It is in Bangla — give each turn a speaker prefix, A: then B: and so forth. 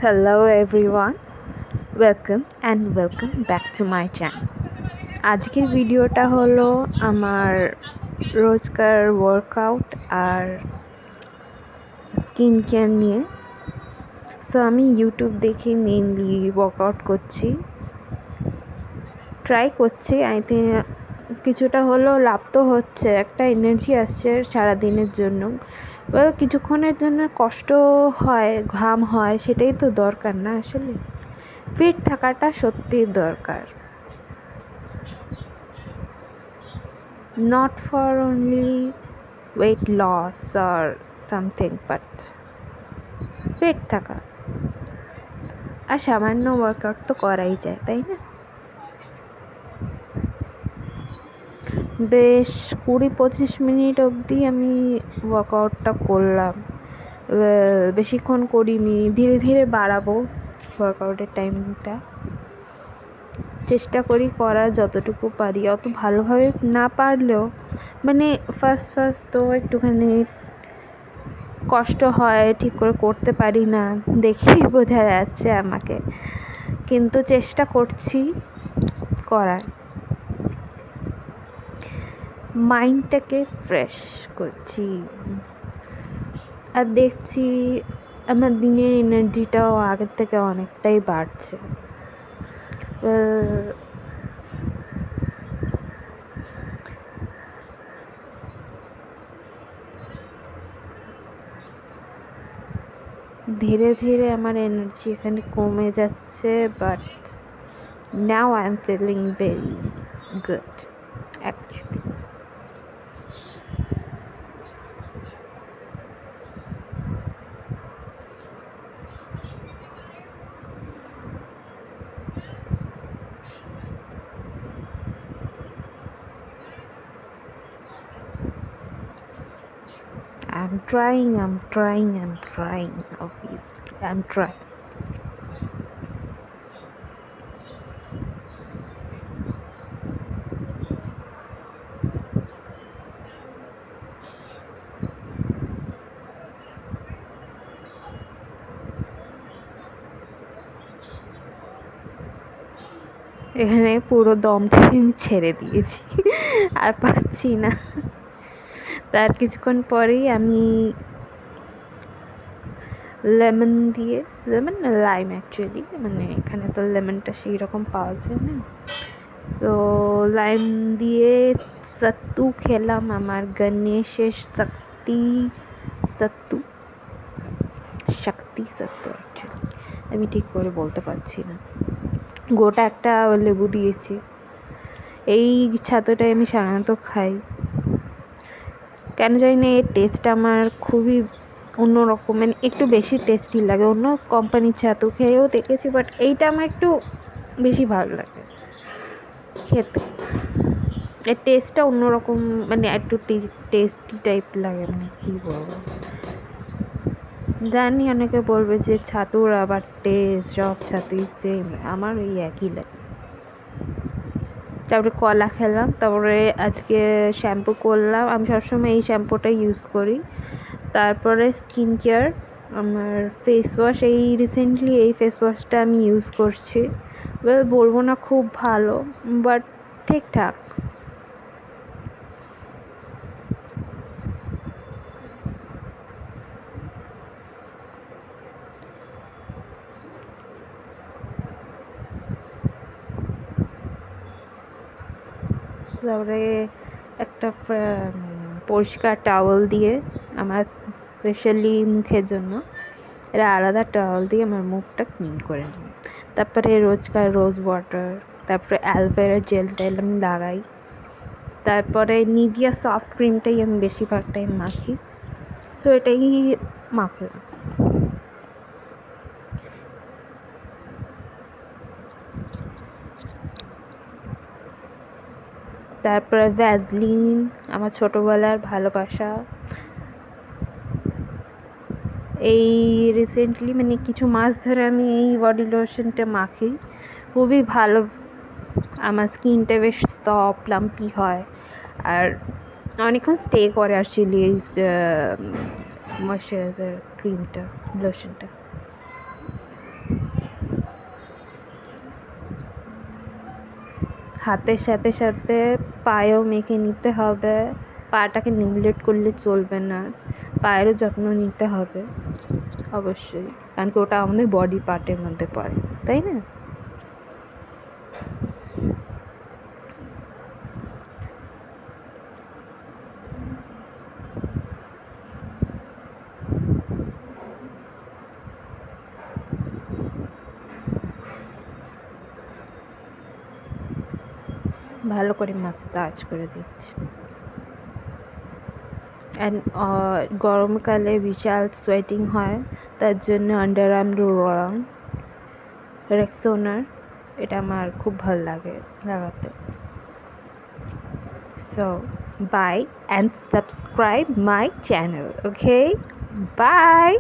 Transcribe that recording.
A: Hello everyone, welcome back to my channel. আজকের ভিডিওটা হলো আমার রোজকার ওয়ার্কআউট আর স্কিন কেয়ার নিয়ে। সো আমি ইউটিউব দেখে মেইনলি ওয়ার্কআউট করছি, ট্রাই করছি। আই থিঙ্ক কিছুটা হলো লাভ তো হচ্ছে, একটা এনার্জি আসছে সারাদিনের জন্য। কিছুক্ষণের জন্য কষ্ট হয়, ঘাম হয়, সেটাই তো দরকার না আসলে। ফিট থাকাটা সত্যিই দরকার, not for only weight loss or something, but fit থাকা আর সামান্য ওয়ার্কআউট তো করাই যায়, তাই না? বেশ 20-25 মিনিট অবধি আমি ওয়ার্কআউটটা করলাম। বেশিক্ষণ করিনি, ধীরে ধীরে বাড়াবো ওয়ার্কআউটের টাইমটা। চেষ্টা করি করার যতটুকু পারি, অত ভালোভাবে না পারলেও মানে ফার্স্ট তো একটুখানি কষ্ট হয়, ঠিক করে করতে পারি না, দেখেই বোঝা যাচ্ছে আমাকে, কিন্তু চেষ্টা করছি করার। মাইন্ডটাকে ফ্রেশ করছি আর দেখছি আমার দিনের এনার্জিটাও আগের থেকে অনেকটাই বাড়ছে। ধীরে ধীরে আমার এনার্জি এখানে কমে যাচ্ছে, but now I am feeling very good actually. I'm trying, obviously. I'm trying. এখানে পুরো দমটাই আমি ছেড়ে দিয়েছি, আর পাচ্ছি না। তার কিছুক্ষণ পরেই আমি লাইম অ্যাকচুয়ালি, মানে এখানে তো লেমনটা সেই রকম পাওয়া যায় না, তো লাইম দিয়ে সত্তু খেলাম। আমার গণেশের শক্তি সত্তু অ্যাকচুয়ালি, আমি ঠিক করে বলতে পারছি না। গোটা একটা লেবু দিয়েছি। এই ছাতুটাই আমি সাধারণত খাই, কেন জানি না এর টেস্ট আমার খুবই অন্যরকম, মানে একটু বেশি টেস্টি লাগে। অন্য কোম্পানির ছাতু খেয়েও দেখেছি, বাট এইটা আমার একটু বেশি ভালো লাগে খেতে। এর টেস্টটা অন্যরকম, মানে একটু টেস্টি টাইপ লাগে, মানে কী বলবো। জানি অনেকে বলবে যে ছাতুর আবার টেস্ট সব ছাতুই সেম, আমার ওই একই লাগে। তারপরে কলা খেলাম, তারপরে আজকে শ্যাম্পু করলাম। আমি সবসময় এই শ্যাম্পুটা ইউজ করি। তারপরে স্কিন কেয়ার, আমার ফেস ওয়াশ, এই রিসেন্টলি এই ফেস ওয়াশটা আমি ইউজ করছি। বলবো না খুব ভালো, বাট ঠিকঠাক। তারপরে একটা পরিষ্কার টাওয়েল দিয়ে আমার স্পেশালি মুখের জন্য এটা আলাদা টাওয়েল দিয়ে আমার মুখটা ক্লিন করে নিই। তারপরে রোজকার রোজ ওয়াটার, তারপরে অ্যালোভেরা জেলটা আমি লাগাই। তারপরে নিভিয়া সফট ক্রিমটাই আমি বেশিরভাগ টাইম মাখি, সো এটাই মাখলাম। তারপরে ভ্যাসলিন, আমার ছোটোবেলার ভালোবাসা। এই রিসেন্টলি মানে কিছু মাস ধরে আমি এই বডি লোশনটা মাখি, খুবই ভালো। আমার স্কিনটা বেশ সফট প্লাম্পি হয়, আর অনেকক্ষণ স্টে করে আসলে এই ময়শ্চারাইজার ক্রিমটা, লোশনটা। হাতের সাথে সাথে পায়েও মেখে নিতে হবে। পাটাকে নেগলেক্ট করলে চলবে না, পায়েরও যত্ন নিতে হবে অবশ্যই, কারণ কি ওটা আমাদের বডি পার্টের মধ্যে পড়ে, তাই না? ভালো করে মাসাজ করে দিচ্ছি। অ্যান্ড গরমকালে বিশাল সোয়েটিং হয়, তার জন্য আন্ডার আর্ম রং রেক্সোনার, এটা আমার খুব ভালো লাগে লাগাতে। So bye and subscribe my channel, okay? By.